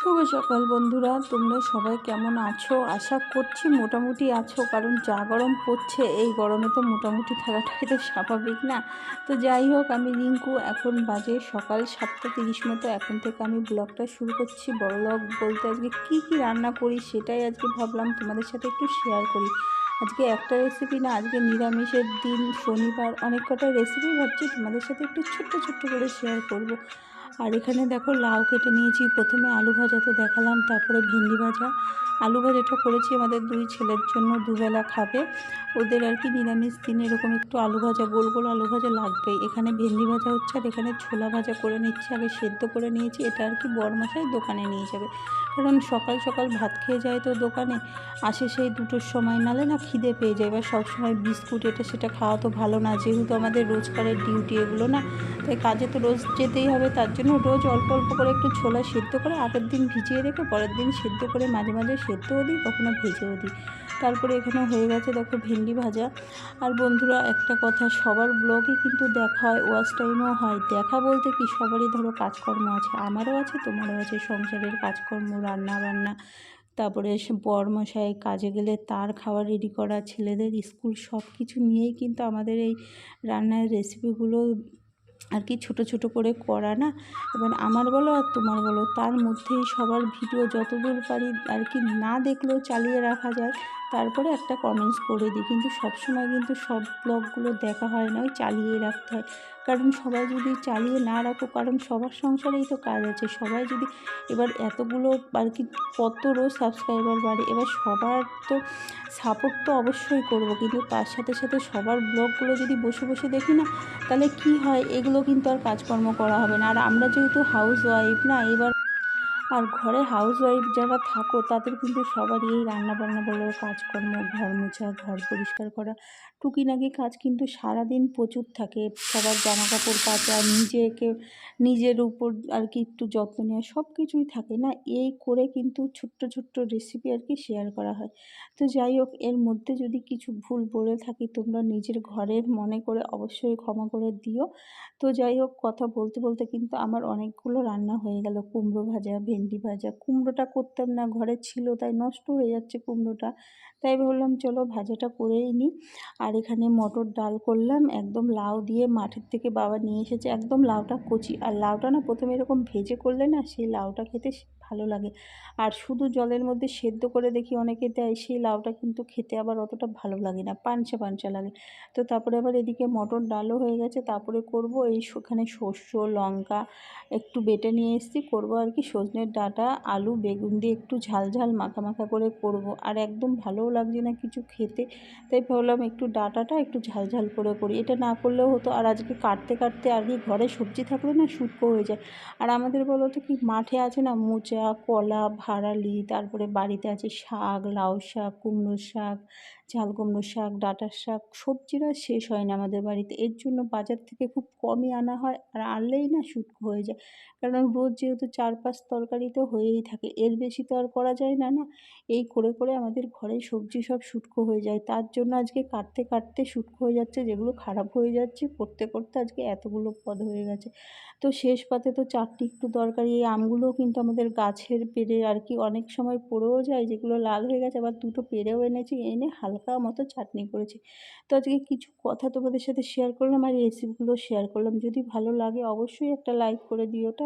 শুভ সকাল বন্ধুরা, তোমরা সবাই কেমন আছো? আশা করছি মোটামুটি আছো, কারণ যা গরম পড়ছে এই গরমে তো মোটামুটি থাকাটাই তো স্বাভাবিক না। তো যাই হোক, আমি রিঙ্কু, এখন বাজে সকাল 7:30 মতো। এখন থেকে আমি ব্লগটা শুরু করছি। ব্লগ বলতে আজকে কি কি রান্না করি সেটাই আজকে ভাবলাম তোমাদের সাথে একটু শেয়ার করি। আজকে একটা রেসিপি না, আজকে নিরামিষের দিন, শনিবার, অনেক কটা রেসিপি ভাবছি তোমাদের সাথে একটু ছোট্ট ছোট্ট করে শেয়ার করব। আর এখানে দেখো লাউ কেটে নিয়েছি। প্রথমে আলু ভাজা তো দেখালাম, তারপরে ভেন্ডি ভাজা। আলু ভাজাটা করেছি আমাদের দুই ছেলের জন্য, দুবেলা খাবে ওদের আর কি। নিরামিষ দিনে এরকম একটু আলু ভাজা, গোল গোল আলু ভাজা লাগবেই। এখানে ভেন্ডি ভাজা হচ্ছে, আর এখানে ছোলা ভাজা করে নিচ্ছি। আগে সেদ্ধ করে নিয়েছি, এটা আর কি বড়মশাই দোকানে নিয়ে যাবে, কারণ সকাল সকাল ভাত খেয়ে যায় তো দোকানে, আসে সেই 2টোর সময়, নালে না খিদে পেয়ে যায়। এবার সবসময় বিস্কুট এটা সেটা খাওয়া তো ভালো না, যেহেতু আমাদের রোজকারের ডিউটি এগুলো না, তাই কাজে তো রোজ যেতেই হবে। তার জন্য রোজ অল্প অল্প করে একটু ছোলা সেদ্ধ করে আগের দিন ভিজিয়ে রেখে পরের দিন সেদ্ধ করে, মাঝে মাঝে সেদ্ধও দিই, কখনো ভেজেও দিই। তারপরে এখানে হয়ে গেছে দেখো ভেন্ডি ভাজা। আর বন্ধুরা, একটা কথা, সবার ব্লগে কিন্তু দেখা হয়, ওয়াচ টাইমও হয়। দেখা বলতে কি, সবারই ধরো কাজকর্ম আছে, আমারও আছে, তোমারও আছে, সংসারের কাজকর্ম, রান্না বান্না, তারপরে বরমশাই কাজে গেলে তার খাবার রেডি করা, ছেলেদের স্কুল, সব কিছু নিয়েই কিন্তু আমাদের এই রান্নার রেসিপিগুলো আর কি ছোট ছোট করে করা না। এবার আমার বলো আর তোমার বলো, তার মধ্যেই সবার ভিডিও যতদূর পারি আর কি না দেখলেও চালিয়ে রাখা যায়, তারপরে একটা কমেন্টস করে দিই। কিন্তু সবসময় কিন্তু সব ব্লগগুলো দেখা হয় না, ওই চালিয়ে রাখতে হয়। কারণ সবাই যদি চালিয়ে না রাখো, কারণ সবার সংসারেই তো কাজ আছে, সবাই যদি এবার এতগুলো আর কি, কত রোজ সাবস্ক্রাইবার বাড়ে, এবার সবার তো সাপোর্ট তো অবশ্যই করব, কিন্তু তার সাথে সাথে সবার ব্লগগুলো যদি বসে বসে দেখি না, তাহলে কি হয়, এগুলো কিন্তু আর কাজকর্ম করা হবে না। আর আমরা যেহেতু হাউস ওয়াইফ না, এবার আর ঘরে হাউসওয়াইফ যারা থাকো তাদের কিন্তু সবারই এই রান্নাবান্না বলো, কাজকর্ম, ঘর মোছা, ঘর পরিষ্কার করা, টুকিনাকি কাজ কিন্তু সারাদিন প্রচুর থাকে। সবার জামা কাপড় কাচা, নিজের উপর আর কি একটু যত্ন নেওয়া, সব কিছুই থাকে না। এই করে কিন্তু ছোট্ট ছোট্ট রেসিপি আর কি শেয়ার করা হয়। তো যাই হোক, এর মধ্যে যদি কিছু ভুল বলে থাকি, তোমরা নিজের ঘরের মনে করে অবশ্যই ক্ষমা করে দিও। তো যাই হোক, কথা বলতে বলতে কিন্তু আমার অনেকগুলো রান্না হয়ে গেল। কুমড়ো ভাজা, ভেন্ডি ভাজা, কুমড়োটা করতাম না, ঘরে ছিল তাই নষ্ট হয়ে যাচ্ছে কুমড়োটা, তাই ভাবলাম চলো ভাজাটা করেই নিই। আর এখানে মটর ডাল করলাম, একদম লাউ দিয়ে মাঠের থেকে বাবা নিয়ে এসেছে, একদম লাউটা কচি। আর লাউটা না প্রথমে এরকম ভেজে করলে না, সেই লাউটা খেতে ভালো লাগে। আর শুধু জলের মধ্যে সেদ্ধ করে দেখি অনেকে দেয়, সেই লাউটা কিন্তু খেতে আবার অতটা ভালো লাগে না, পানচা পানচা লাগে। তো তারপরে আবার এদিকে মটর ডালও হয়ে গেছে। তারপরে করব এই এখানে শস্য, লঙ্কা একটু বেটে নিয়ে এসেছি, করব আর কি সজনের ডাঁটা, আলু, বেগুন দিয়ে একটু ঝাল ঝাল মাখা মাখা করে করব। আর একদম ভালোও লাগছে না কিছু খেতে, তাই ভাবলাম একটু ডাঁটাটা একটু ঝাল ঝাল করে করি। এটা না করলেও হতো। আর আজকে কাটতে কাটতে আর কি, ঘরে সবজি থাকলে না শুটকো হয়ে যায়। আর আমাদের বলো তো কি, মাঠে আছে না মোচা, কলা, ভাড়ালি, তারপরে বাড়িতে আছে শাক, লাউ শাক, কুমড়ো শাক, ঝাল কুমড়ো শাক, ডাঁটার শাক, সবজিরা শেষ হয় না আমাদের বাড়িতে। এর জন্য বাজার থেকে খুব কমই আনা হয়, আর আনলেই না শুটকো হয়ে যায়। কারণ রোজ যেহেতু 4-5 তরকারি তো হয়েই থাকে, এর বেশি তো আর করা যায় না না। এই করে করে আমাদের ঘরে সবজি সব শুটকো হয়ে যায়। তার জন্য আজকে কাটতে কাটতে শুটকো হয়ে যাচ্ছে, যেগুলো খারাপ হয়ে যাচ্ছে, করতে করতে আজকে এতগুলো পদ হয়ে গেছে। তো শেষ পাতে তো চারটি একটু দরকারি। এই আমগুলোও কিন্তু আমাদের গাছের পেড়ে আর কি অনেক সময় পড়েও যায়, যেগুলো লাল হয়ে গেছে, আবার দুটো পেড়েও এনেছি, এনে হালকা মতো চাটনি করেছি। তো আজকে কিছু কথা তোমাদের সাথে শেয়ার করলাম, আর রেসিপিগুলো শেয়ার করলাম। যদি ভালো লাগে অবশ্যই একটা লাইক করে দিও।